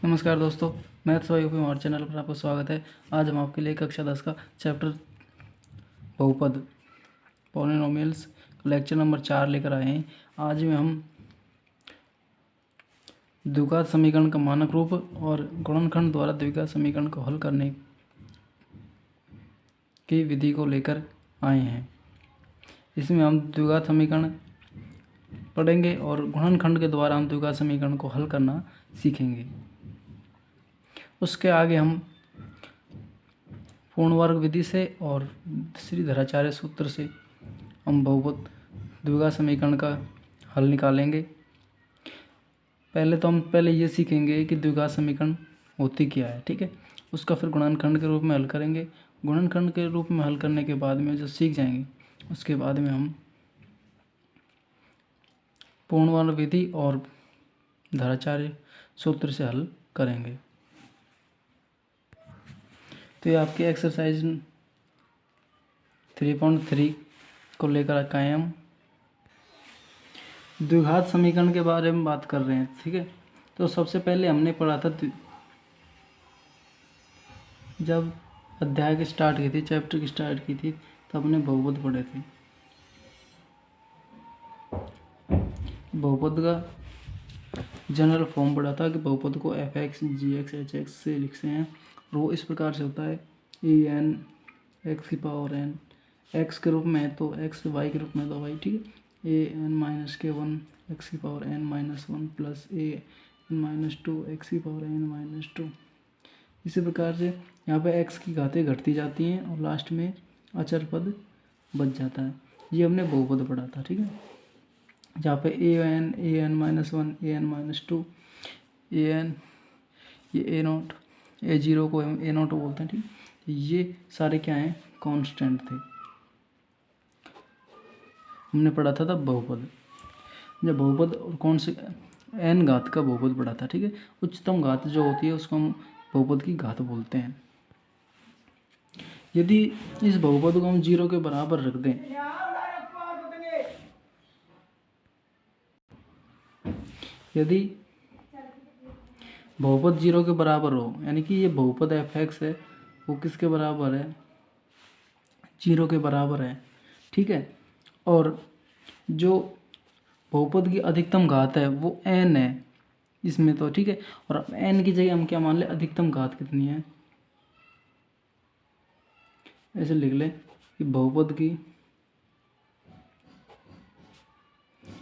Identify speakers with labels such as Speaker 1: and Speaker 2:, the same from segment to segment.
Speaker 1: नमस्कार दोस्तों, maths Y UP हमारे चैनल पर आपका स्वागत है। आज हम आपके लिए कक्षा 10 का चैप्टर बहुपद पॉलिनोमियल्स लेक्चर नंबर 4 लेकर आए हैं। आज में हम द्विघात समीकरण का मानक रूप और गुणनखंड द्वारा द्विघात समीकरण को हल करने की विधि को लेकर आए हैं। इसमें हम द्विघात समीकरण पढ़ेंगे और गुणनखंड के द्वारा हम द्विघात समीकरण को हल करना सीखेंगे। उसके आगे हम पूर्ण वर्ग विधि से और श्रीधराचार्य सूत्र से हम बहुपद द्विघात समीकरण का हल निकालेंगे। पहले ये सीखेंगे कि द्विघात समीकरण होती क्या है, ठीक है। उसका फिर गुणनखंड के रूप में हल करेंगे। गुणनखंड के रूप में हल करने के बाद में जो सीख जाएंगे उसके बाद में हम पूर्ण वर्ग विधि और धराचार्य सूत्र से हल करेंगे। तो ये आपकी एक्सरसाइज 3.3 को लेकर आए हम द्विघात समीकरण के बारे में बात कर रहे हैं, ठीक है। तो सबसे पहले हमने पढ़ा था, जब अध्याय की स्टार्ट की थी, चैप्टर की स्टार्ट की थी, तब हमने बहुपद पढ़े थे। बहुपद का जनरल फॉर्म पढ़ा था कि बहुपद को f(x, g(x, h(x) से लिखते हैं और वो इस प्रकार से होता है en x की पावर n x के रूप में है तो x, y के रूप में तो y, ठीक है। an-k1 x की power n-1 plus an-2 x की पावर n-2। इसी प्रकार से यहाँ पे x की घातें घटती जाती हैं और लास्ट में अचर पद बच जाता है। ये हमने बहुपद पढ़ा था, ठीक है। जहाँ पे an-1 an-2 an ये a0 a0 को हम a0 बोलते हैं, ठीक। ये सारे क्या हैं, कांस्टेंट थे। हमने पढ़ा था तब बहुपद, जब बहुपद और कौन से n घात का बहुपद पढ़ा था, ठीक है। उच्चतम घात जो होती है उसको हम बहुपद की घात बोलते हैं। यदि इस बहुपद को हम 0 के बराबर रख दें, यदि बहुपद 0 के बराबर हो, यानी कि ये बहुपद f(x) है वो किसके बराबर है, 0 के बराबर है, ठीक है। और जो बहुपद की अधिकतम घात है वो n है इसमें तो, ठीक है। और n की जगह हम क्या मान ले, अधिकतम घात कितनी है, ऐसे लिख ले कि बहुपद की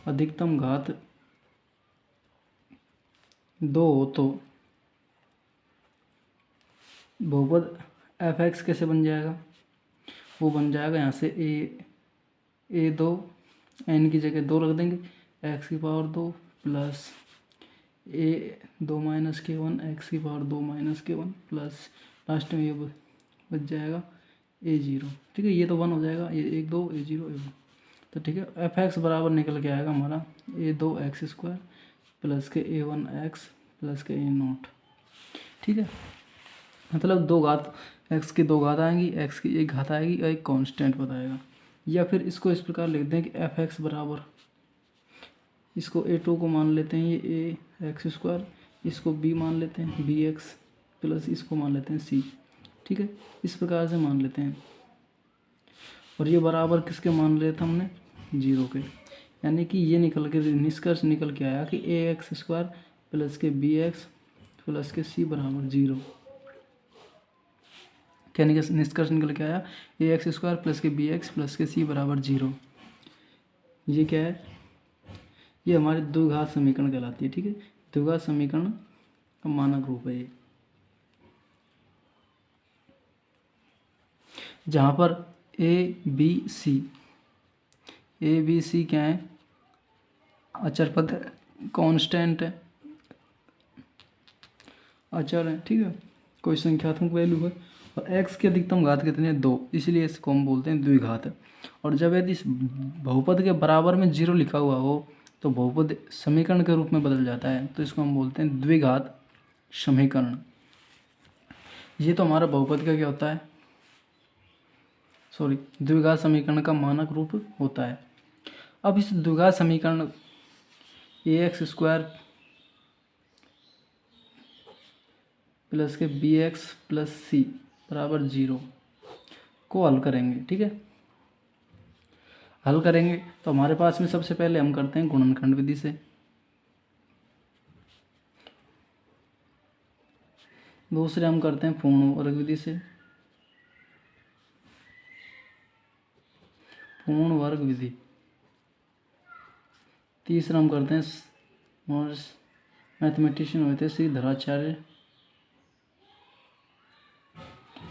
Speaker 1: अधिकतम घात 2 हो तो बहुपद f(x) कैसे बन जाएगा, वो बन जाएगा यहाँ से a2 n की जगह 2 रख देंगे, x की power 2 plus a2 minus k1 x की power 2 minus k1 plus last में ये बच जाएगा a0, ठीक है। ये तो 1 हो जाएगा, ये 1 2 a0 a1, तो ठीक है। f(x) बराबर निकल के आएगा हमारा a2x² प्लस के a1x प्लस के a0, ठीक है। मतलब दो घात x की दो घात आएंगी, x की एक घात आएगी और एक कांस्टेंट बताएगा। या फिर इसको इस प्रकार लिख दें कि f(x) बराबर, इसको a2 को मान लेते हैं ये ax², इसको b मान लेते हैं bx प्लस इसको मान लेते हैं c, ठीक है। इस प्रकार से मान लेते हैं और ये बराबर किसके मान लिए थे हमने, 0 के। यानी कि ये निष्कर्ष निकल के आया कि ax² प्लस के bx प्लस के c बराबर 0। क्या निष्कर्ष निकल के आया, ax² प्लस के bx प्लस के c बराबर 0। ये क्या है, ये हमारे द्विघात समीकरण कहलाती है, ठीक है। द्विघात समीकरण का मानक रूप है ये, जहाँ पर ए बी सी क्या है, अचर पद है, कांस्टेंट है, अचर है, ठीक है, कोई संख्यात्मक वैल्यू है। और x की अधिकतम घात कितनी है, 2, इसलिए इसको हम बोलते हैं द्विघात। और जब यदि इस बहुपद के बराबर में 0 लिखा हुआ हो तो बहुपद समीकरण के रूप में बदल जाता है, तो इसको हम बोलते हैं द्विघात समीकरण। ये तो हमारा बहुपद का क्या होता है, द्विघात समीकरण का मानक रूप होता है। अब इस द्विघात समीकरण ax² प्लस के बी एक्स प्लस सी बराबर 0 को हल करेंगे। ठीक है, हल करेंगे तो हमारे पास में सबसे पहले हम करते हैं गुणनखंड विधि से, दूसरे हम करते हैं पूर्ण वर्ग विधि से, पूर्ण वर्ग विधि, तीसरा हम करते हैं मैथमेटिशियन हुए थे श्रीधराचार्य,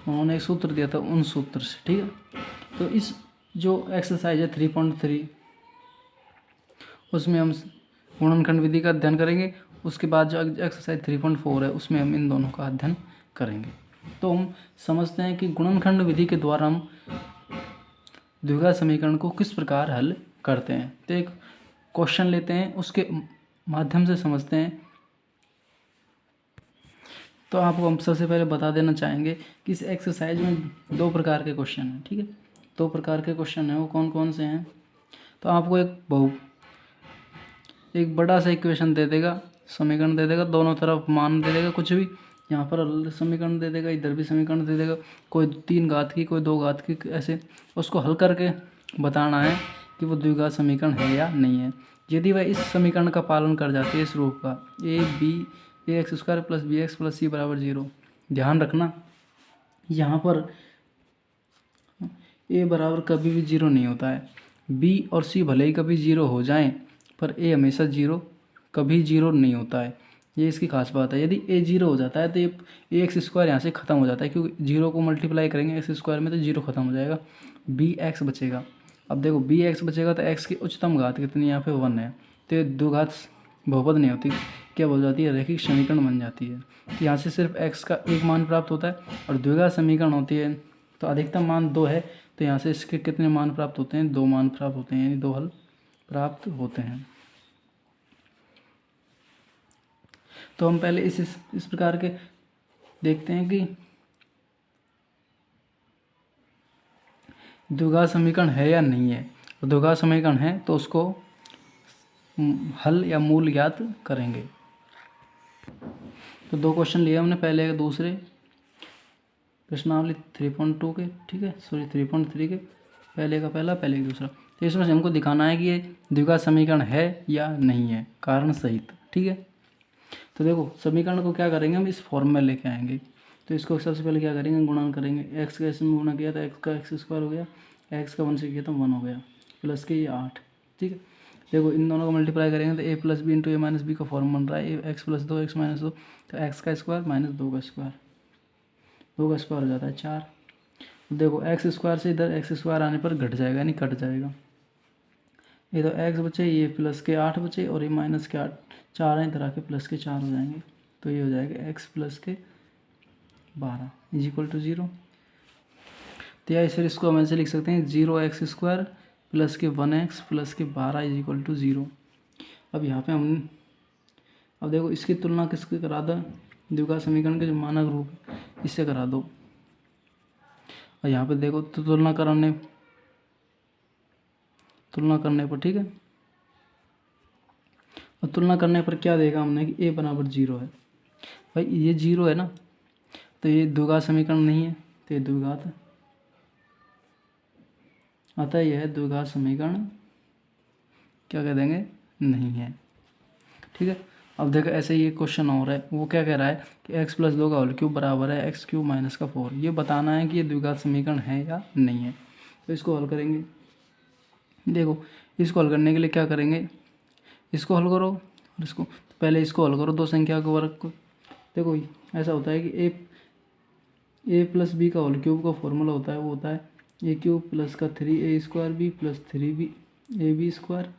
Speaker 1: उन्होंने एक सूत्र दिया था उन सूत्र से। ठीक है, तो इस जो एक्सरसाइज है 3.3 उसमें हम गुणनखंड विधि का अध्ययन करेंगे। उसके बाद जो एक्सरसाइज 3.4 है उसमें हम इन दोनों का अध्ययन करेंगे। तो हम समझते हैं कि गुणनखंड विधि के द्वारा हम द्विघात समीकरण को किस प्रकार हल करते हैं। तो एक क्वेश्चन लेते हैं, उसके माध्यम से समझते हैं। तो आपको हम सबसे पहले बता देना चाहेंगे कि इस एक्सरसाइज में 2 प्रकार के क्वेश्चन हैं। ठीक है, 2 प्रकार के क्वेश्चन हैं, वो कौन कौन से हैं। तो आपको एक बड़ा सा इक्वेशन दे देगा, समीकरण दे देगा, दोनों तरफ मान दे देगा कुछ भी, यहाँ पर समीकरण दे देगा, इधर भी समीकरण दे देगा, कोई 3 घात की कोई 2 घात की, ऐसे उसको हल करके बताना है कि वो द्विघात समीकरण है या नहीं है। यदि वह इस समीकरण का पालन कर जाती है, इस रूप का a x square plus b x plus c बराबर 0, ध्यान रखना यहाँ पर ए बराबर कभी भी 0 नहीं होता है। बी और सी भले ही कभी 0 हो जाएं, पर ए हमेशा 0 कभी 0 नहीं होता है। ये इसकी खास बात है। यदि ए 0 हो जाता है तो ये एक्स स्क्वायर यहाँ से ख़त्म हो जाता है, क्योंकि 0 को मल्टीप्लाई करेंगे एक्स स्क्वायर में तो 0 खत्म हो जाएगा, बी एक्स बचेगा। अब देखो बी एक्स बचेगा तो एक्स की उच्चतम घात कितनी, यहाँ पे 1 है, तो ये द्विघात बहुपद नहीं होती, क्या बोल जाती है, रैखिक समीकरण बन जाती है। तो यहाँ से सिर्फ एक्स का एक मान प्राप्त होता है, और द्विघात समीकरण होती है तो अधिकतम मान 2 है, तो यहाँ से इसके कितने मान प्राप्त होते हैं, 2 मान प्राप्त होते हैं, यानी 2 हल प्राप्त होते हैं। तो हम पहले इस प्रकार के देखते हैं कि द्विघात समीकरण है या नहीं है। द्विघात समीकरण है तो उसको हल या मूल ज्ञात करेंगे। तो 2 क्वेश्चन लिए हमने, पहले का दूसरे प्रश्नावली 3.2 के, ठीक है, सॉरी 3.3 के, पहले का पहला पहले का दूसरा। तो इसमें से हमको दिखाना है कि ये द्विघात समीकरण है या नहीं है, कारण सहित। ठीक है, तो देखो समीकरण को क्या करेंगे, हम इस फॉर्म में लेके आएंगे। तो इसको सबसे पहले क्या करेंगे, गुणन करेंगे। एक्स का इसमें गुणा किया था, एक्स का एक्स स्क्वायर हो गया, एक्स का 1 से किया था 1 हो गया, प्लस के ये 8। ठीक है, देखो इन दोनों को मल्टीप्लाई करेंगे तो ए प्लस बी इंटू ए माइनस बी का फॉर्म बन रहा है, ए एक्स प्लस 2 एक्स माइनस 2, तो एक्स का स्क्वायर माइनस 2 का स्क्वायर, 2 का स्क्वायर हो जाता है 4। देखो एक्स स्क्वायर से इधर एक्स स्क्वायर आने पर घट जाएगा, यानी कट जाएगा। ये तो एक्स बचे, ये प्लस के 8 बचे, और ये माइनस के 4 हैं, इधर आके प्लस के 4 हो जाएंगे। तो ये हो जाएगा एक्स प्लस के 12 इज इक्वल टू 0। तो या इसे इसको हम ऐसे लिख सकते हैं 0x स्क्वायर प्लस के 1x प्लस के 12 इज इक्वल टू 0। अब यहाँ पे हम अब देखो इसकी तुलना किसके करा दो, द्विघात समीकरण के जो मानक रूप है इससे करा दो। और यहाँ पे देखो तो तुलना करने पर, ठीक है, और तुलना करने पर क्या देगा हमने कि a बराबर 0 है। भाई ये 0 है ना, तो ये द्विघात समीकरण नहीं है, तो ये द्विघात है, अतः यह द्विघात समीकरण क्या कह देंगे, नहीं है। ठीक है, अब देखो ऐसे ही एक क्वेश्चन और है, वो क्या कह रहा है कि x प्लस 2 का होल क्यूब बराबर है एक्स क्यूब माइनस का 4। ये बताना है कि ये द्विघात समीकरण है या नहीं है। तो इसको हल करेंगे। देखो इसको हल करने के लिए क्या करेंगे, इसको हल करो और इसको, तो पहले इसको हल करो 2 संख्या के वर्ग को। देखो ऐसा होता है कि ए प्लस बी का होल क्यूब का फॉर्मूला होता है, वो होता है ए क्यूब प्लस का 3a square b plus 3b a b square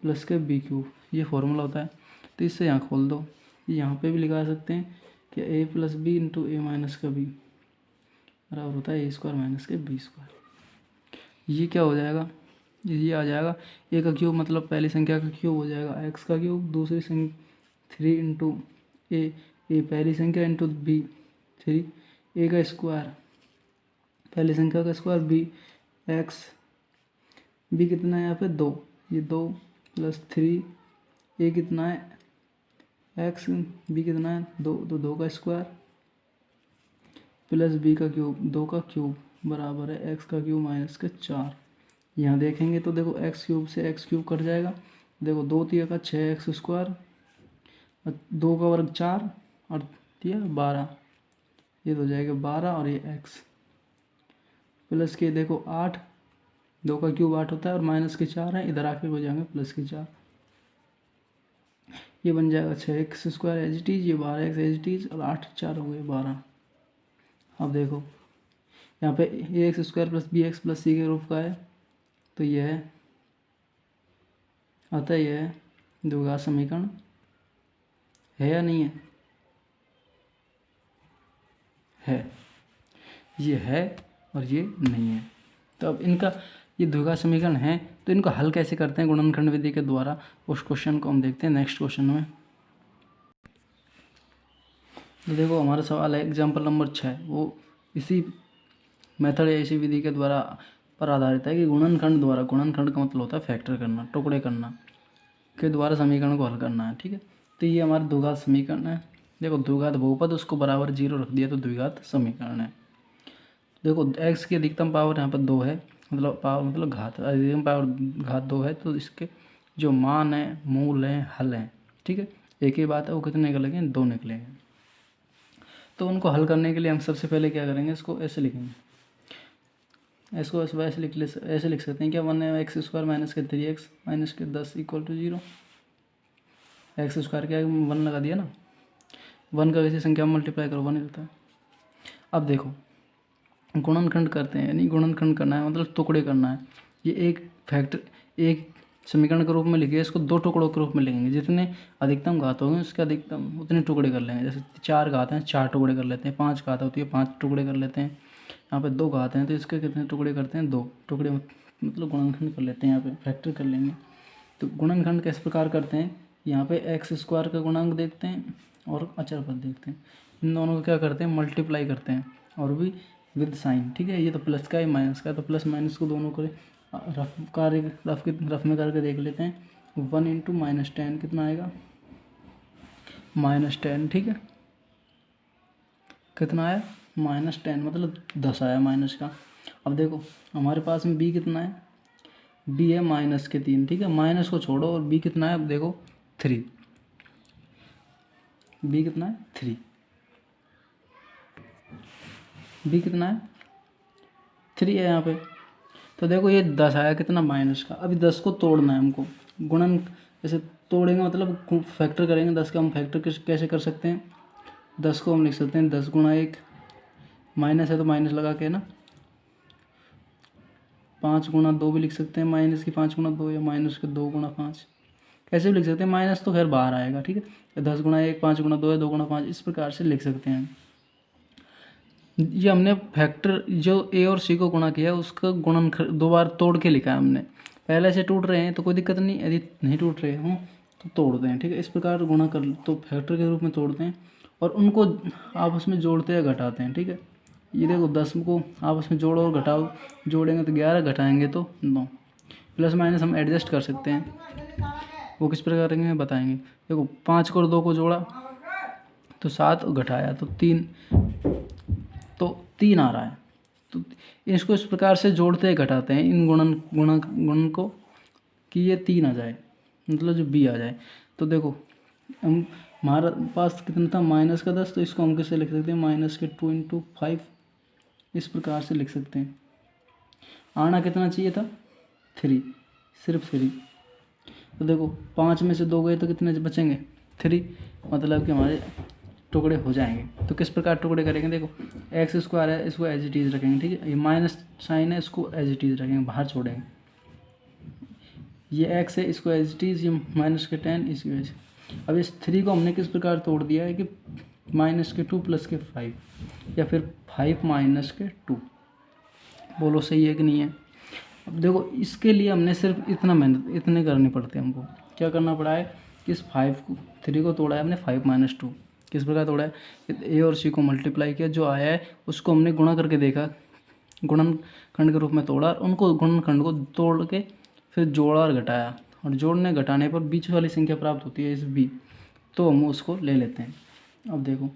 Speaker 1: plus का बी क्यूब, ये फॉर्मूला होता है। तो इससे यहाँ खोल दो, यहाँ पे भी लिखा सकते हैं कि ए प्लस बी इंटू ए माइनस का बी बराबर होता है ए स्क्वायर माइनस के बी स्क्वायर। ये क्या हो जाएगा, ये आ जाएगा ए का क्यूब, मतलब पहली संख्या का क्यूब हो जाएगा एक्स का क्यूब, दूसरी संख्या 3 इंटू ए पहली संख्या इंटू बी 3, ए का स्क्वायर पहली संख्या का स्क्वायर बी एक्स, बी कितना है यहाँ पे 2, ये 2 प्लस 3, ए कितना है एक्स, बी कितना है 2, तो 2 का स्क्वायर प्लस बी का क्यूब 2 का क्यूब बराबर है एक्स का क्यूब माइनस के 4। यहाँ देखेंगे तो देखो एक्स क्यूब से एक्स क्यूब कट जाएगा। देखो 2 तिया का 6x², 2 का वर्ग 4 और तिया 12, ये तो हो जाएगा 12 और ये एक्स प्लस के देखो 8, 2 का क्यूब 8 होता है और माइनस के 4 है, इधर आके हो जाएंगे प्लस के 4। ये बन जाएगा 6x² एज इट इज, ये 12x एज इट इज और 8 4 हो गए 12। अब देखो यहाँ पे ax² plus bx plus c के रूप का है, तो यह है अतः यह द्विघात समीकरण है या नहीं है? है, ये है और ये नहीं है। तो अब इनका ये द्विघात समीकरण है, तो इनको हल कैसे करते हैं गुणनखंड विधि के द्वारा, उस क्वेश्चन को हम देखते हैं नेक्स्ट क्वेश्चन में। तो देखो हमारा सवाल है एग्जाम्पल नंबर 6, वो इसी मेथड या इसी विधि के द्वारा पर आधारित है कि गुणनखंड द्वारा, गुणनखंड का मतलब होता है फैक्टर करना, टुकड़े करना, के द्वारा समीकरण को हल करना है। ठीक है, तो ये हमारा द्विघात समीकरण है। देखो द्विघात बहुपद उसको बराबर 0 रख दिया तो द्विघात समीकरण है। देखो x की अधिकतम पावर यहाँ पर 2 है, मतलब पावर मतलब घात, अधिकतम पावर घात 2 है, तो इसके जो मान है, मूल है, हल है, ठीक है, एक ही बात है, वो कितने निकलेंगे? 2 निकलेंगे। तो उनको हल करने के लिए हम सबसे पहले क्या करेंगे, इसको ऐसे लिखेंगे, इसको ऐसे लिख सकते हैं क्या, 1x² माइनस के 3x माइनस के 10 इक्वल टू 0। x² क्या 1 लगा दिया ना, 1 का किसी संख्या में मल्टीप्लाई करो 1 ही रहता है। अब देखो गुणनखंड करते हैं, यानी गुणनखंड करना है मतलब टुकड़े करना है। ये एक फैक्टर, एक समीकरण के रूप में लिखिए, इसको 2 टुकड़ों के रूप में लिखेंगे, जितने अधिकतम घात होंगे उसके अधिकतम उतने टुकड़े कर लेंगे। जैसे 4 घात हैं 4 टुकड़े कर लेते हैं, 5 घात होती है 5 टुकड़े कर लेते हैं, यहाँ पे 2 घात हैं तो इसके कितने टुकड़े करते हैं? 2 टुकड़े, मतलब गुणनखंड कर लेते हैं, यहाँ पे फैक्टर कर लेंगे। तो गुणनखंड किस प्रकार करते हैं, यहाँ पे x² का गुणांक देखते हैं और अचर पद देखते हैं, इन दोनों को क्या करते हैं? मल्टीप्लाई करते हैं, और भी विद साइन। ठीक है, ये तो प्लस का है माइनस का, तो प्लस माइनस को दोनों को रफ में करके देख लेते हैं। 1 × -10 कितना आएगा? -10। ठीक है, कितना आया? -10, मतलब 10 आया माइनस का। अब देखो हमारे पास में b कितना है, b है -3। ठीक है, माइनस को छोड़ो और b कितना है, अब देखो 3, b कितना है? 3, b कितना है? 3 है यहाँ पे। तो देखो ये 10 आया कितना? माइनस का। अभी 10 को तोड़ना है हमको, गुणन जैसे तोड़ेंगे मतलब फैक्टर करेंगे 10 का। हम फैक्टर कैसे कर सकते हैं? 10 को हम लिख सकते हैं 10 × 1, माइनस है तो माइनस लगा के ना, 5 × 2 भी लिख सकते हैं, माइनस की 5 × 2 या माइनस के 2 × 5, कैसे भी लिख सकते हैं। माइनस तो खैर बाहर आएगा। ठीक है, 10 × 1 5 × 2 है, 2 × 5, इस प्रकार से लिख सकते हैं। ये हमने फैक्टर जो a और c को गुणा किया उसका गुणन 2 बार तोड़ के लिखा है हमने। पहले से टूट रहे हैं तो कोई दिक्कत नहीं, यदि नहीं टूट रहे हों तो तोड़ दें। ठीक है, इस प्रकार गुणा कर तो फैक्टर के रूप में तोड़ते हैं और उनको आपस में जोड़ते या घटाते हैं। ठीक है, ये देखो 10 को आपस में जोड़ो और घटाओ, जोड़ेंगे तो 11, घटाएंगे तो 9। प्लस माइनस हम एडजस्ट कर सकते हैं, वो किस प्रकार करेंगे बताएंगे। देखो 5 को और 2 को जोड़ा तो 7, घटाया तो 3, तो 3 आ रहा है। तो इसको इस प्रकार से जोड़ते घटाते हैं इन गुणन को कि ये 3 आ जाए, मतलब जो b आ जाए। तो देखो हम हमारा पास कितना था? -10, तो इसको हम कैसे लिख सकते हैं? -2 × 5, इस प्रकार से लिख सकते हैं। आना कितना चाहिए था? 3, सिर्फ 3। तो देखो 5 में से 2 गए तो कितने बचेंगे? 3, मतलब कि हमारे टुकड़े हो जाएंगे। तो किस प्रकार टुकड़े करेंगे? देखो x² है, इसको एज इट इज रखेंगे। ठीक है, ये माइनस साइन है, इसको एज इट इज रखेंगे, बाहर छोड़ेंगे। ये x है, इसको एज इट इज, ये -10 इसकी वजह से। अब इस 3 को हमने किस प्रकार तोड़ दिया है कि -2 + 5 या फिर 5 - 2। बोलो सही है कि नहीं है? अब देखो इसके लिए हमने सिर्फ इतना मेहनत इतने करनी पड़ते हैं हमको। क्या करना पड़ा है कि इस 3 को तोड़ा है हमने 5 - 2। किस प्रकार तोड़ा है? ए और सी को मल्टीप्लाई किया, जो आया है उसको हमने गुणा करके देखा, गुणनखंड के रूप में तोड़ा, उनको गुणनखंड को तोड़ के फिर जोड़ा और घटाया, और जोड़ने घटाने पर बीच वाली संख्या प्राप्त होती है इस b, तो हम उसको ले लेते हैं। अब देखो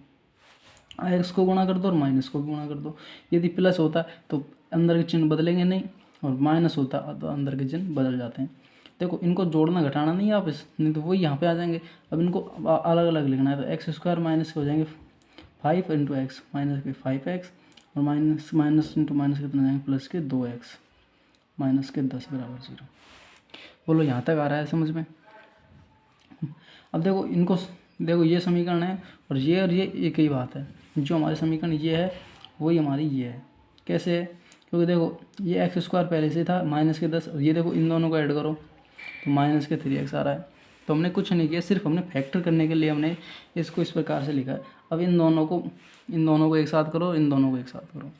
Speaker 1: एक्स को गुणा कर दो और माइनस को भी गुणा कर दो। यदि प्लस होता तो अंदर के चिन्ह बदलेंगे नहीं, और माइनस होता तो अंदर के चिन्ह बदल जाते हैं। देखो इनको जोड़ना घटाना नहीं वापस, नहीं तो वही यहाँ पे आ जाएंगे। अब इनको अलग अलग लिखना है, तो एक्स स्क्वायर माइनस के हो जाएंगे 5 इंटू एक्स माइनस के 5x, और माइनस माइनस इंटू माइनस कितना जाएंगे प्लस के 2x माइनस के 10 बराबर 0। बोलो यहाँ तक आ रहा है समझ में? अब देखो इनको, देखो ये समीकरण है और ये एक ही बात है। जो हमारे समीकरण ये है वही हमारी ये है। कैसे है? क्योंकि देखो ये एक्स स्क्वायर पहले से था माइनस के 10, और ये देखो इन दोनों को ऐड करो तो माइनस के 3x आ रहा है। तो हमने कुछ नहीं किया, सिर्फ हमने फैक्टर करने के लिए हमने इसको इस प्रकार से लिखा है। अब इन दोनों को एक साथ करो, इन दोनों को एक साथ करो,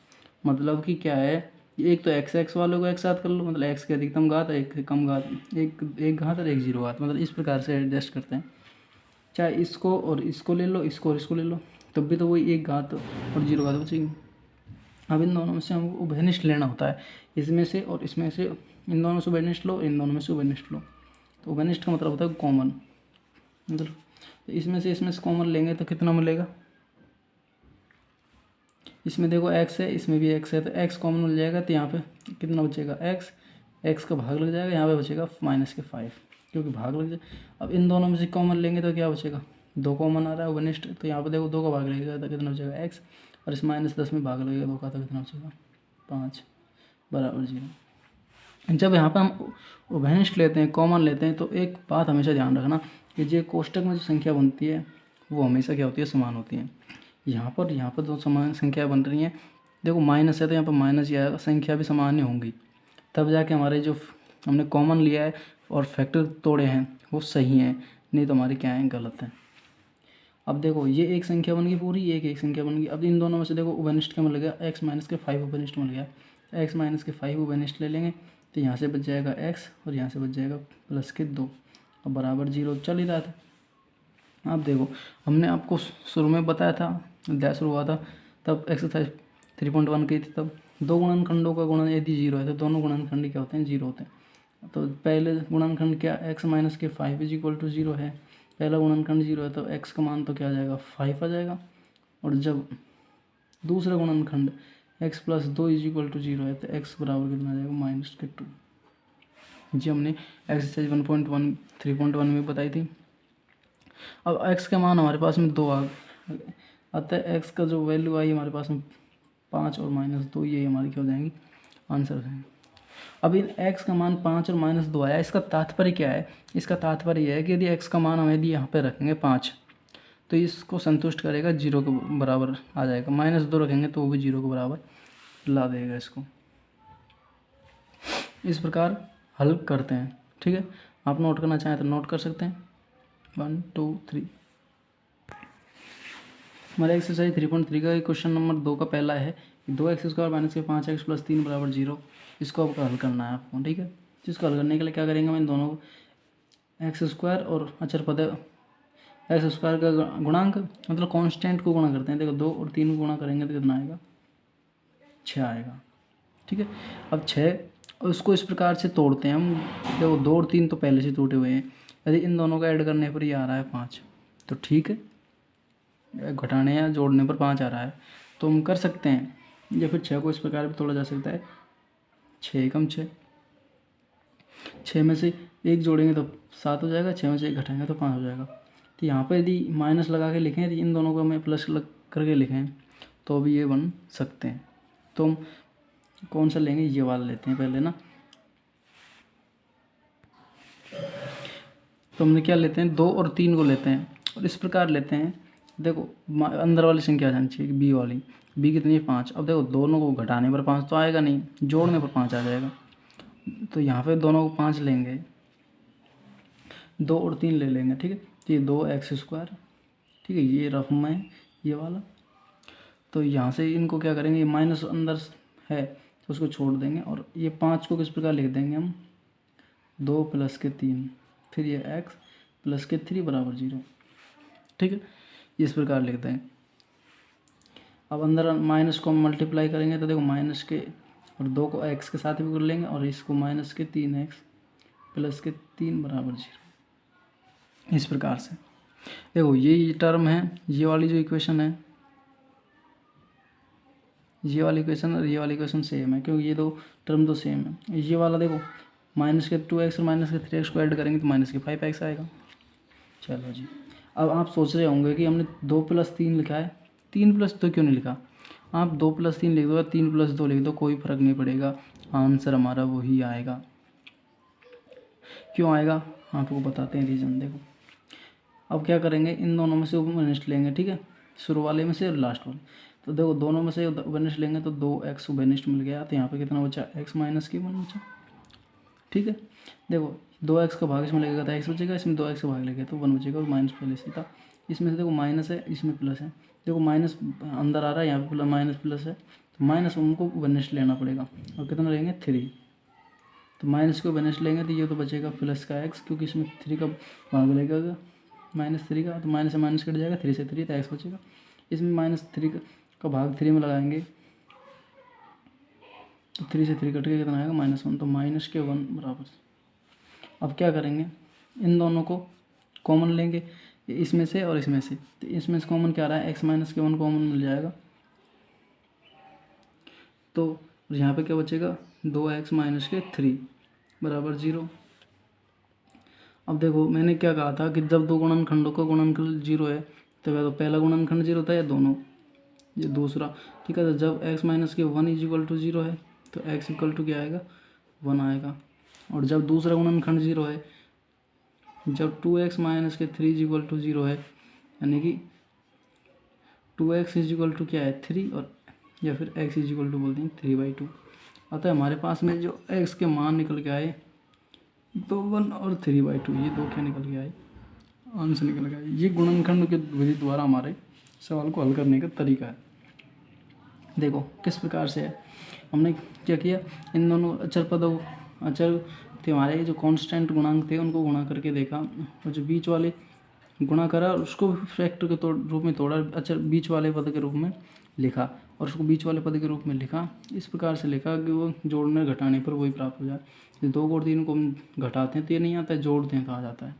Speaker 1: मतलब कि क्या है, एक तो एक्स वालों को एक साथ कर लो, मतलब एक्स की अधिकतम घात, एक कम घात, एक घात और एक जीरो घात, मतलब इस प्रकार से एडजस्ट करते हैं। चाहे इसको और इसको ले लो, इसको और इसको ले लो, तब भी तो वही एक घात और जीरो घात बचेगी। अब इन दोनों में से हमको उभयनिष्ठ लेना होता है, इसमें से और इसमें से, इन दोनों से उभयनिष्ठ लो, इन दोनों में से उभयनिष्ठ लो। तो उभयनिष्ठ का मतलब होता है कॉमन, मतलब तो इसमें से कॉमन लेंगे तो कितना मिलेगा, इसमें देखो x है, इसमें भी x है, तो x कॉमन मिल जाएगा, तो यहाँ पे कितना बचेगा x का भाग लग जाएगा, यहाँ पे बचेगा माइनस के 5, क्योंकि भाग लग जाए। अब इन दोनों में से कॉमन लेंगे तो क्या बचेगा, 2 कॉमन आ रहा है वनिष्ठ, तो यहाँ पे देखो 2 का भाग लगेगा तो कितना बचेगा x, और इस माइनस 10 में भाग लगेगा 2 का, तो कितना बचेगा 5 बराबर 0। जब यहाँ पे हम उभयनिष्ठ लेते हैं, कॉमन लेते हैं, तो एक बात हमेशा ध्यान रखना कि जो कोष्टक में जो संख्या बनती है वो हमेशा क्या होती है, समान होती है। यहाँ पर दो समान संख्या बन रही हैं, देखो माइनस है तो यहाँ पर माइनस ही आएगा, संख्या भी समान ही होंगी, तब जाके हमारे जो हमने कॉमन लिया है और फैक्टर तोड़े हैं वो सही हैं, नहीं तो हमारी क्या है, गलत है। अब देखो ये एक संख्या बन गई पूरी, एक संख्या बन गई। अब इन दोनों में से देखो उभयनिष्ठ क्या मिल गया, x माइनस के 5 उभयनिष्ठ मिल गया, x माइनस के 5 उभयनिष्ठ ले लेंगे, तो यहाँ से बच जाएगा x और यहाँ से बच जाएगा प्लस के 2, और बराबर 0 चल ही रहा था। अब देखो हमने आपको शुरू में बताया था, अध्याय शुरू हुआ था तब एक्सरसाइज 3.1 की थी, तब दो गुणनखंडों का गुणन यदि 0 है तो दोनों गुणनखंड क्या होते हैं, 0 होते हैं। तो पहले गुणनखंड क्या, x माइनस के 5 इज इक्वल टू 0 है, पहला गुणनखंड 0 है तो x का मान तो क्या आ जाएगा 5 आ जाएगा। और जब दूसरा गुणनखंड x plus 2 is equal to 0 है तो x बराबर कितना आ जाएगा माइनस के 2, जी हमने एक्सरसाइज 1.1 3.1 में बताई थी। अब x का मान हमारे पास में 2 आ गए, अतः x का जो वैल्यू आई हमारे पास में 5 और माइनस 2, ये हमारी क्या हो जाएंगी, आंसर है। अब इन x का मान 5 और माइनस 2 आया, इसका तात्पर्य क्या है, इसका तात्पर्य यह है कि यदि x का मान हम यदि यहाँ पे रखेंगे 5 तो इसको संतुष्ट करेगा, 0 के बराबर आ जाएगा, माइनस 2 रखेंगे तो वो भी 0 के बराबर ला देगा इसको। इस प्रकार हल करते हैं, ठीक है। आप नोट करना चाहें तो नोट कर सकते हैं। 1 2 3 हमारे एक्सरसाइज 3.3 का क्वेश्चन नंबर 2 का पहला है, 2x स्क्वायर माइनस के 5x प्लस 3 बराबर 0, इसको आपको हल करना है आपको, ठीक है। जिसको हल करने के लिए क्या करेंगे, हम इन दोनों को एक्स स्क्वायर और अचर पद एक्स स्क्वायर का गुणांक मतलब कांस्टेंट को गुणा करते हैं। देखो 2 और 3 को गुणा करेंगे तो कितना आएगा, 6 आएगा, ठीक है। अब 6 उसको इस प्रकार से तोड़ते हैं हम, देखो 2 और 3 तो पहले से टूटे हुए हैं, यदि इन दोनों का ऐड करने पर ये आ रहा है 5 तो ठीक है, घटाने या जोड़ने पर 5 आ रहा है तो हम कर सकते हैं, या फिर 6 को इस प्रकार भी तोड़ा जा सकता है, 6 एकम 6, 6 में से 1 जोड़ेंगे तो 7 हो जाएगा, 6 में से 1 घटाएंगे तो 5 हो जाएगा। तो यहाँ पर यदि माइनस लगा के लिखें, यदि इन दोनों को हमें प्लस लग करके लिखें तो भी ये बन सकते हैं। तो हम कौन सा लेंगे, ये वाला लेते हैं पहले ना। तो हमने क्या लेते हैं, 2 और 3 को लेते हैं और इस प्रकार लेते हैं, देखो अंदर वाली संख्या आ जानी चाहिए, बी वाली, बी कितनी है 5। अब देखो दोनों को घटाने पर 5 तो आएगा नहीं, जोड़ने पर 5 आ जाएगा, तो यहाँ पे दोनों को 5 लेंगे, 2 और 3 ले लेंगे, ठीक है। तो ये 2x स्क्वायर, ठीक है, ये रफ में ये वाला, तो यहाँ से इनको क्या करेंगे, ये माइनस अंदर है तो उसको छोड़ देंगे, और ये 5 को किस प्रकार लिख देंगे हम, 2 प्लस के 3, फिर ये x प्लस के 3 बराबर 0, ठीक है, इस प्रकार लिखते हैं। अब अंदर माइनस को हम मल्टीप्लाई करेंगे तो देखो माइनस के और 2 को x के साथ भी कर लेंगे, और इसको माइनस के 3x प्लस के 3 बराबर 0, इस प्रकार से। देखो ये टर्म है, ये वाली जो इक्वेशन है ये वाली इक्वेशन और ये वाली इक्वेशन सेम है, क्योंकि ये दो टर्म तो सेम है। ये वाला देखो माइनस के 2x और माइनस के 3x को ऐड करेंगे तो माइनस के 5x आएगा। चलो जी, अब आप सोच रहे होंगे कि हमने 2+3 लिखा है, 3+2 क्यों नहीं लिखा। आप 2+3 लिख दो या 3+2 लिख दो, कोई फ़र्क नहीं पड़ेगा, आंसर हमारा वही आएगा। क्यों आएगा आपको बताते हैं रीज़न। देखो अब क्या करेंगे, इन दोनों में से उभयनिष्ठ लेंगे, ठीक है, शुरू वाले में से और लास्ट वाले। तो देखो दोनों में से उभयनिष्ठ लेंगे तो 2x उभयनिष्ठ मिल गया, तो यहाँ पे कितना बचा, x माइनस की 1 बचा, ठीक है। देखो 2x का भाग इसमें लगेगा तो x बचेगा, इसमें 2x का भाग लगेगा तो 1 बचेगा, और माइनस पहले से था। इसमें से देखो माइनस है, इसमें प्लस है, देखो माइनस अंदर आ रहा है, यहाँ पे प्लस माइनस प्लस है, तो माइनस उनको उभयनिष्ठ लेना पड़ेगा, और कितना लेंगे 3। तो माइनस को उभयनिष्ठ लेंगे तो ये तो बचेगा प्लस का x, क्योंकि इसमें 3 का भाग लगेगा -3 का, तो माइनस से माइनस कट जाएगा, 3 से 3 तो x बचेगा। इसमें -3 का भाग 3 में लगाएंगे तो 3 से 3 कट के कितना आएगा -1, तो माइनस के 1 बराबर। अब क्या करेंगे, इन दोनों को कॉमन लेंगे, इसमें से और इसमें से, तो इसमें से कॉमन क्या आ रहा है, x माइनस के 1 कॉमन मिल जाएगा, तो यहाँ पे क्या बचेगा 2x माइनस के 3 बराबर 0। अब देखो मैंने क्या कहा था कि जब दो गुणनखंडों का गुणनफल 0 है तो या तो पहला गुणनखंड 0 था या दोनों, ये दूसरा, ठीक है। तो जब x माइनस के 1 इक्वल टू 0 है तो x इक्वल टू क्या आएगा 1 आएगा, और जब दूसरा गुणनखंड 0 है, जब 2x माइनस के 3 इक्वल टू 0 है, यानी कि 2x इज इक्वल टू क्या है 3, और या फिर x इज इक्वल टू बोलते हैं 3/2। अतः हमारे पास में जो x के मान निकल के आए 2 1 और 3/2, ये दो क्या निकल के आए, आंसर निकल गया। ये गुणनखंड के विधि द्वारा हमारे सवाल को हल करने का तरीका है। देखो किस प्रकार से है, हमने क्या किया, इन दोनों अचर थे हमारे, जो कांस्टेंट गुणांक थे उनको गुणा करके देखा, और जो बीच वाले गुणा करा और उसको फैक्टर के रूप में तोड़ा, अचर बीच वाले पद के रूप में लिखा, और उसको बीच वाले पद के रूप में लिखा, इस प्रकार से लिखा कि वो जोड़ने घटाने पर वही प्राप्त हो जाए। 2 और 3 को हम घटाते हैं तो ये नहीं आता है, जोड़ते हैं तो आ जाता है।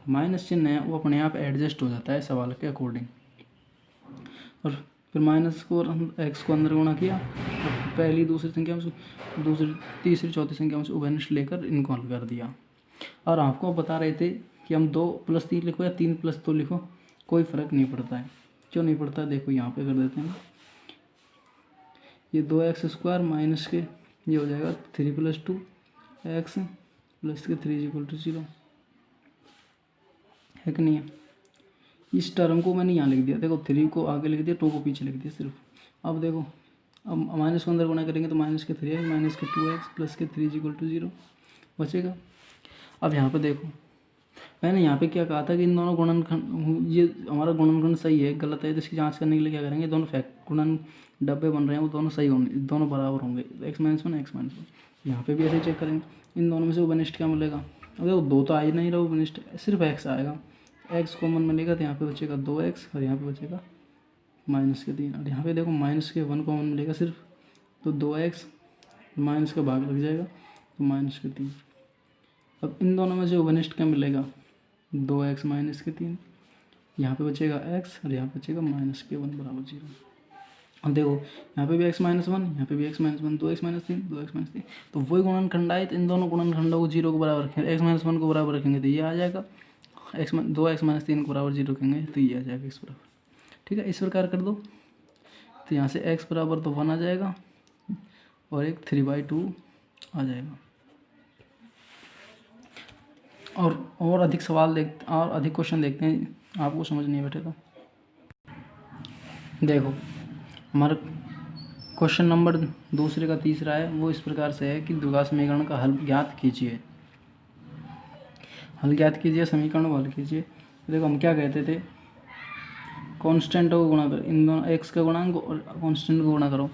Speaker 1: माइनस चिन्ह है वो अपने आप एडजस्ट हो जाता है सवाल के अकॉर्डिंग, और फिर माइनस को एक्स को अंदर गुणा किया, और पहली दूसरी संख्या में दूसरी तीसरी चौथी संख्या में से उभयनिष्ठ लेकर इनको हल कर दिया। और आपको बता रहे थे कि हम 2+3 लिखो या 3+2 लिखो, कोई फ़र्क नहीं पड़ता है। क्यों नहीं पड़ता है, देखो यहाँ पे कर देते हैं, ये 2x² माइनस के ये हो जाएगा 3+2 x प्लस के 3 इक्वल टू 0 है कि नहीं है। इस टर्म को मैंने यहाँ लिख दिया, देखो 3 को आगे लिख दिया, 2 को पीछे लिख दिया सिर्फ। अब देखो अब माइनस को अंदर गुणा करेंगे तो माइनस के 3 माइनस के 2x प्लस के 3 इक्वल टू 0 बचेगा। अब यहाँ पे देखो मैंने यहाँ पे क्या कहा था कि इन दोनों गुणनखंड, ये हमारा गुणनखंड सही है गलत है, तो इसकी जांच करने के लिए क्या करेंगे, दोनों गुणन डब्बे बन रहे हैं वो दोनों सही होंगे, दोनों बराबर होंगे, x-1 x-1। यहाँ पे भी ऐसे चेक करेंगे, इन दोनों में से उभयनिष्ठ क्या मिलेगा, अब देखो 2 तो आ ही नहीं रहा उभयनिष्ठ, सिर्फ x आएगा, x कॉमन मिलेगा तो यहाँ पे बचेगा 2x और यहाँ पे बचेगा -3, और यहाँ पे देखो -1 कॉमन मिलेगा सिर्फ, तो 2x माइनस का भाग लग जाएगा तो -3। अब इन दोनों में से उभयनिष्ठ क्या मिलेगा 2x -3, यहाँ पे बचेगा x और यहाँ पे बचेगा -1 बराबर 0। अब देखो यहाँ पे भी x -1, यहाँ पे भी x -1, 2x -3 2x -3, तो वही गुणनखंड आए, तो इन दोनों गुणनखंडों को 0 को बराबर रखेंगे, x-1 को बराबर रखेंगे तो ये आ जाएगा, 2x -3 को बराबर 0 रखेंगे तो ये आ जाएगा इस बराबर, ठीक है। इस प्रकार कर दो तो यहाँ से x बराबर तो 1 आ जाएगा और एक 3/2 आ जाएगा। और अधिक सवाल और अधिक क्वेश्चन देखते हैं, आपको समझ नहीं बैठे तो देखो हमारा क्वेश्चन नंबर दूसरे का तीसरा है, वो इस प्रकार से है कि द्विघात समीकरण का हल ज्ञात कीजिए। हल ज्ञात कीजिए, समीकरण को हल कीजिए। देखो हम क्या कहते थे, कांस्टेंट को गुणा कर, इन दोनों x का गुणांक और कांस्टेंट को गुणा करो,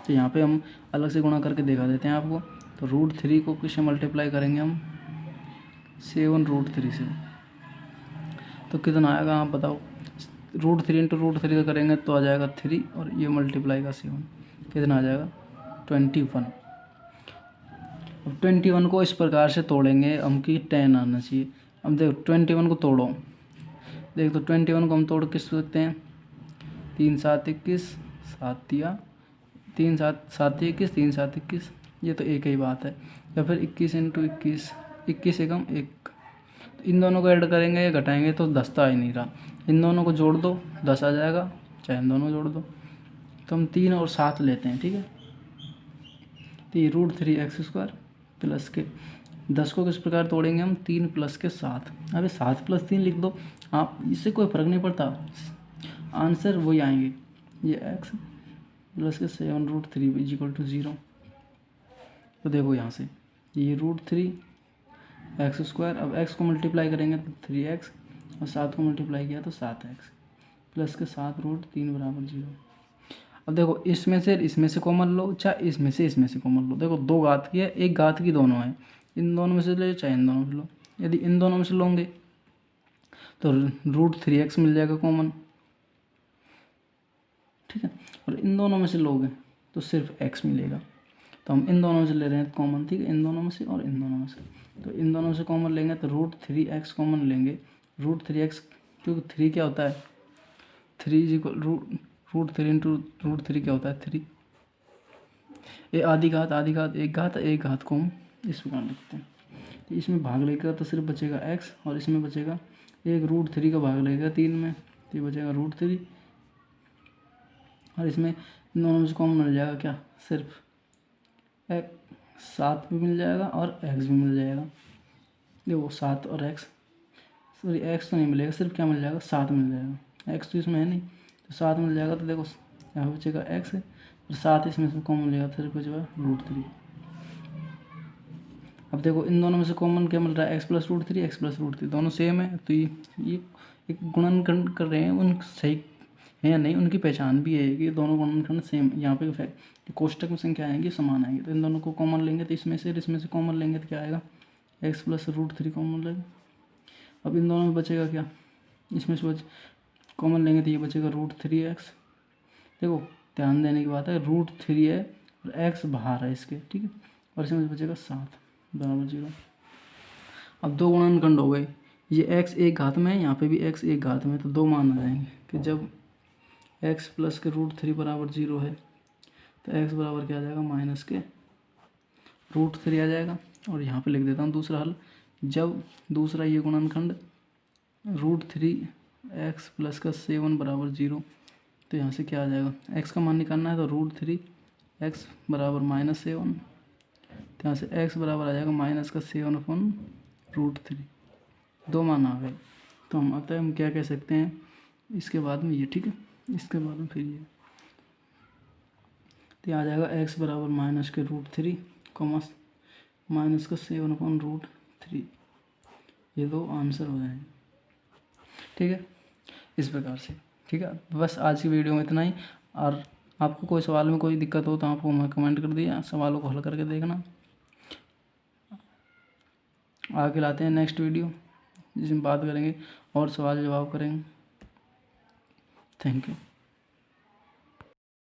Speaker 1: तो यहाँ पे हम अलग से गुणा करके दिखा देते हैं आपको। तो √3 को किससे मल्टीप्लाई करेंगे हम 7√3 से, तो कितना आएगा आप बताओ। √3 × √3 करेंगे तो आ जाएगा 3 और ये मल्टीप्लाई का 7, कितना आ जाएगा 21। अब 21 को इस प्रकार से तोड़ेंगे हम कि 10 आना चाहिए। अब देखो 21 को तोड़ो, देख तो 21 को हम तोड़ किस सकते हैं, 3 7 21, 7 या 3 7 7 21, 3 7 21, ये तो एक ही बात है। या फिर 21 × 21, 21 एकम 1। इन दोनों को ऐड करेंगे या घटाएंगे तो 10 तो आ ही नहीं रहा। इन दोनों को जोड़ दो 10 आ जाएगा, चाहे इन दोनों जोड़ दो। तो हम 3 और 7 लेते हैं, ठीक है। तो ये √3x² प्लस के 10 को किस प्रकार तोड़ेंगे हम, 3 प्लस के 7। अबे 7 + 3 लिख दो आप, इससे कोई फ़र्क नहीं पड़ता, आंसर वही आएंगे। ये x प्लस के 7 √3 = 0। तो देखो यहाँ से ये √3x², अब x को मल्टीप्लाई करेंगे तो 3x, और 7 को मल्टीप्लाई किया तो 7x प्लस के 7 √3 = 0। अब देखो इसमें से कॉमन लो, चाहे इसमें से कॉमन लो। देखो 2 घात की है, एक घात की दोनों है, इन दोनों में से ले चाहे इन दोनों में लो। यदि इन दोनों में से लोगे तो √3x मिल जाएगा कॉमन, ठीक है। और इन दोनों में से लोगे तो सिर्फ x मिलेगा। तो हम इन दोनों में से ले रहे हैं कॉमन, ठीक है, इन दोनों में से और इन दोनों में से। तो इन दोनों में से कॉमन लेंगे तो √3x कॉमन लेंगे। √3x, क्योंकि 3 क्या होता है, 3 = √3 × √3 क्या होता है 3। ये आधी घात एक घात को हम इस प्रकार लिखते हैं। तो इसमें भाग लेगा तो सिर्फ बचेगा x, और इसमें बचेगा एक √3 का भाग लेगा 3 में, तो ये बचेगा √3, और इसमें इन दोनों में से कॉमन मिल जाएगा क्या, सिर्फ 7 भी मिल जाएगा और x भी मिल जाएगा। देखो 7 और x, सॉरी x तो नहीं मिलेगा, सिर्फ क्या मिल जाएगा, 7 मिल जाएगा। x तो इसमें है नहीं, तो 7 मिल जाएगा। तो देखो यहाँ बचेगा x और 7 इसमें से कॉमन लेगा, सिर्फ बचेगा √3। अब देखो इन दोनों में से कॉमन क्या मिल रहा है, x + √3, x + √3 दोनों सेम है। तो ये एक गुणनखंड कर रहे हैं, उन सही है या नहीं, उनकी पहचान भी है कि दोनों गुणनखंड सेम, यहाँ पे कोष्टक में संख्या आएंगी समान आएंगे। तो इन दोनों को कॉमन लेंगे तो इसमें से कॉमन लेंगे तो क्या आएगा, x + √3 कॉमन लेंगे। अब इन दोनों में बचेगा क्या, इसमें से कॉमन लेंगे तो ये बचेगा √3x। देखो ध्यान देने की बात है, √3 है और x बाहर है इसके, ठीक है, और इसमें बचेगा 7 = 0। अब 2 गुणनखंड हो गए, ये x एक घात में है, यहाँ पे भी x एक घात में है, तो 2 मान आ जाएंगे कि जब x प्लस के √3 = 0 है तो x बराबर क्या आ जाएगा, माइनस के √3 आ जाएगा। और यहाँ पे लिख देता हूँ दूसरा हल, जब दूसरा ये गुणनखंड √3x प्लस का 7 = 0, तो यहाँ से क्या आ जाएगा, x का मान निकालना है तो √3x = -7, तो यहाँ से x बराबर आ जाएगा -7/√3। 2 मान आ गए। तो हम अतः हम क्या कह सकते हैं इसके बाद में ये, ठीक है, इसके बाद में फिर ये, तो आ जाएगा x बराबर -√3, -7/√3। ये 2 आंसर हो जाएंगे, ठीक है, इस प्रकार से। ठीक है, बस आज की वीडियो में इतना ही। और आपको कोई सवाल में कोई दिक्कत हो तो आपको मैं कमेंट कर दिया, सवालों को हल करके देखना। आगे लाते हैं नेक्स्ट वीडियो जिसमें बात करेंगे और सवाल जवाब करेंगे। Thank you.